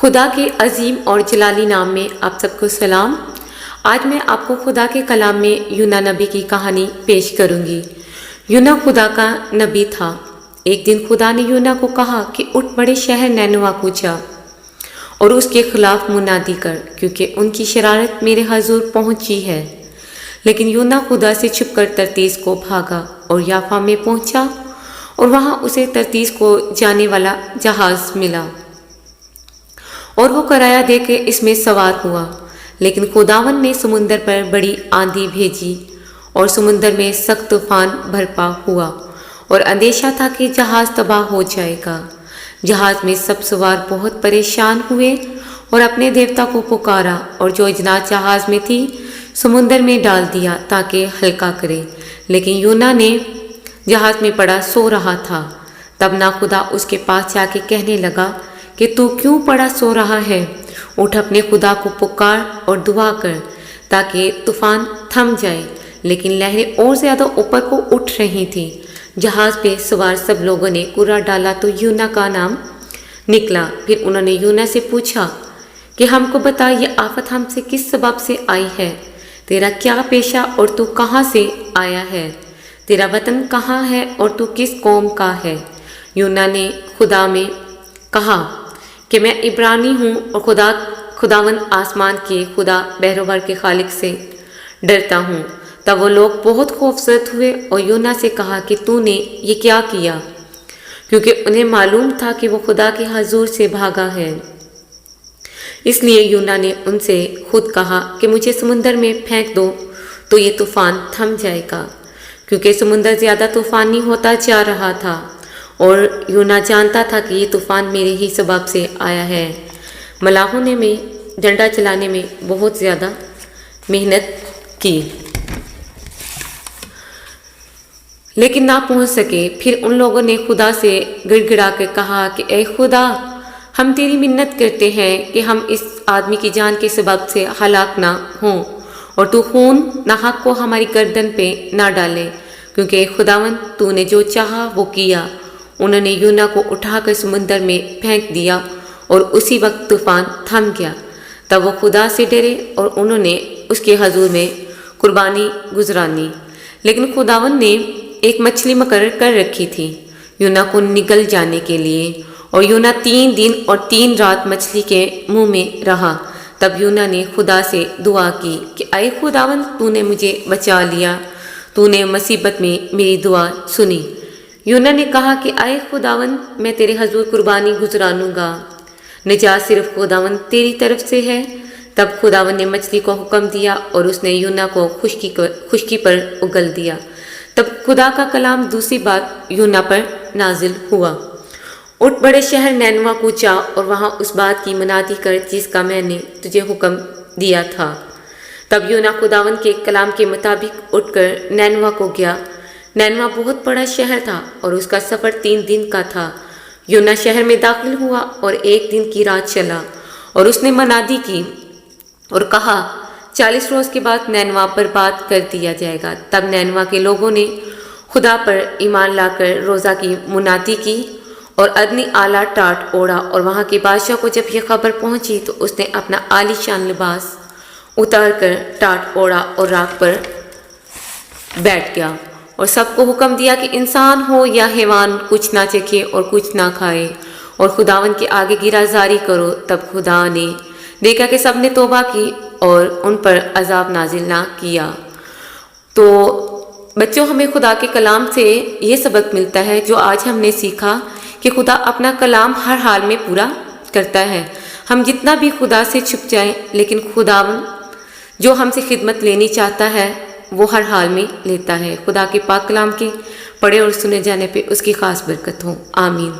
خدا کے عظیم اور جلالی نام میں آپ سب کو سلام۔ آج میں آپ کو خدا کے کلام میں یونا نبی کی کہانی پیش کروں گی۔ یونا خدا کا نبی تھا۔ ایک دن خدا نے یونا کو کہا کہ اٹھ بڑے شہر نینوا کو جا اور اس کے خلاف منادی کر، کیونکہ ان کی شرارت میرے حضور پہنچی ہے۔ لیکن یونا خدا سے چھپ کر ترتیس کو بھاگا اور یافا میں پہنچا، اور وہاں اسے ترتیس کو جانے والا جہاز ملا اور وہ کرایہ دے کے اس میں سوار ہوا۔ لیکن خداوند نے سمندر پر بڑی آندھی بھیجی اور سمندر میں سخت طوفان برپا ہوا، اور اندیشہ تھا کہ جہاز تباہ ہو جائے گا۔ جہاز میں سب سوار بہت پریشان ہوئے اور اپنے دیوتا کو پکارا، اور جو اجناس جہاز میں تھی سمندر میں ڈال دیا تاکہ ہلکا کرے۔ لیکن یونا نے جہاز میں پڑا سو رہا تھا۔ تب نا خدا اس کے پاس جا کے کہنے لگا کہ تو کیوں پڑا سو رہا ہے؟ اٹھ اپنے خدا کو پکار اور دعا کر تاکہ طوفان تھم جائے۔ لیکن لہریں اور زیادہ اوپر کو اٹھ رہی تھیں۔ جہاز پہ سوار سب لوگوں نے کرا ڈالا تو یونا کا نام نکلا۔ پھر انہوں نے یونا سے پوچھا کہ ہم کو بتا، یہ آفت ہم سے کس سبب سے آئی ہے؟ تیرا کیا پیشہ اور تو کہاں سے آیا ہے؟ تیرا وطن کہاں ہے اور تو کس قوم کا ہے؟ یونا نے خدا میں کہا کہ میں عبرانی ہوں اور خداوند آسمان کے خدا بحر و بر کے خالق سے ڈرتا ہوں۔ تب وہ لوگ بہت خوفزد ہوئے اور یونا سے کہا کہ تو نے یہ کیا کیا؟ کیونکہ انہیں معلوم تھا کہ وہ خدا کے حضور سے بھاگا ہے۔ اس لیے یونا نے ان سے خود کہا کہ مجھے سمندر میں پھینک دو تو یہ طوفان تھم جائے گا، کیونکہ سمندر زیادہ طوفانی ہوتا جا رہا تھا، اور یونا جانتا تھا کہ یہ طوفان میرے ہی سبب سے آیا ہے۔ ملاحوں نے میں ڈنڈا چلانے میں بہت زیادہ محنت کی لیکن نہ پہنچ سکے۔ پھر ان لوگوں نے خدا سے گڑ گڑا کر کہا کہ اے خدا، ہم تیری منت کرتے ہیں کہ ہم اس آدمی کی جان کے سبب سے ہلاک نہ ہوں، اور تو خون ناحق کو ہماری گردن پہ نہ ڈالے، کیونکہ اے خداوند تو نے جو چاہا وہ کیا۔ انہوں نے یونا کو اٹھا کر سمندر میں پھینک دیا اور اسی وقت طوفان تھم گیا۔ تب وہ خدا سے ڈرے اور انہوں نے اس کے حضور میں قربانی گزرانی۔ لیکن خداوند نے ایک مچھلی مقرر کر رکھی تھی یونا کو نگل جانے کے لیے، اور یونا 3 دن اور 3 رات مچھلی کے منہ میں رہا۔ تب یونا نے خدا سے دعا کی کہ اے خداوند، تو نے مجھے بچا لیا، تو نے مصیبت میں میری دعا سنی۔ یونا نے کہا کہ اے خداوند، میں تیرے حضور قربانی گزرانوں گا، نجات صرف خداوند تیری طرف سے ہے۔ تب خداوند نے مچھلی کو حکم دیا اور اس نے یونا کو خشکی پر اگل دیا۔ تب خدا کا کلام دوسری بار یونا پر نازل ہوا، اٹھ بڑے شہر نینوا کو جا اور وہاں اس بات کی منادی کر جس کا میں نے تجھے حکم دیا تھا۔ تب یونا خداوند کے کلام کے مطابق اٹھ کر نینوا کو گیا۔ نینوا بہت بڑا شہر تھا اور اس کا سفر 3 دن کا تھا۔ یونا شہر میں داخل ہوا اور 1 دن کی رات چلا، اور اس نے منادی کی اور کہا 40 روز کے بعد نینوا برباد کر دیا جائے گا۔ تب نینوا کے لوگوں نے خدا پر ایمان لا کر روزہ کی منادی کی اور ادنی اعلیٰ ٹاٹ اوڑا، اور وہاں کے بادشاہ کو جب یہ خبر پہنچی تو اس نے اپنا عالی شان لباس اتار کر ٹاٹ اوڑا اور راکھ پر بیٹھ گیا، اور سب کو حکم دیا کہ انسان ہو یا حیوان کچھ نہ چکھے اور کچھ نہ کھائے، اور خداوند کے آگے گرا زاری کرو۔ تب خدا نے دیکھا کہ سب نے توبہ کی اور ان پر عذاب نازل نہ کیا۔ تو بچوں، ہمیں خدا کے کلام سے یہ سبق ملتا ہے جو آج ہم نے سیکھا کہ خدا اپنا کلام ہر حال میں پورا کرتا ہے۔ ہم جتنا بھی خدا سے چھپ جائیں، لیکن خداوند جو ہم سے خدمت لینی چاہتا ہے وہ ہر حال میں لیتا ہے۔ خدا کے پاک کلام کے پڑھے اور سنے جانے پہ اس کی خاص برکت ہو، آمین۔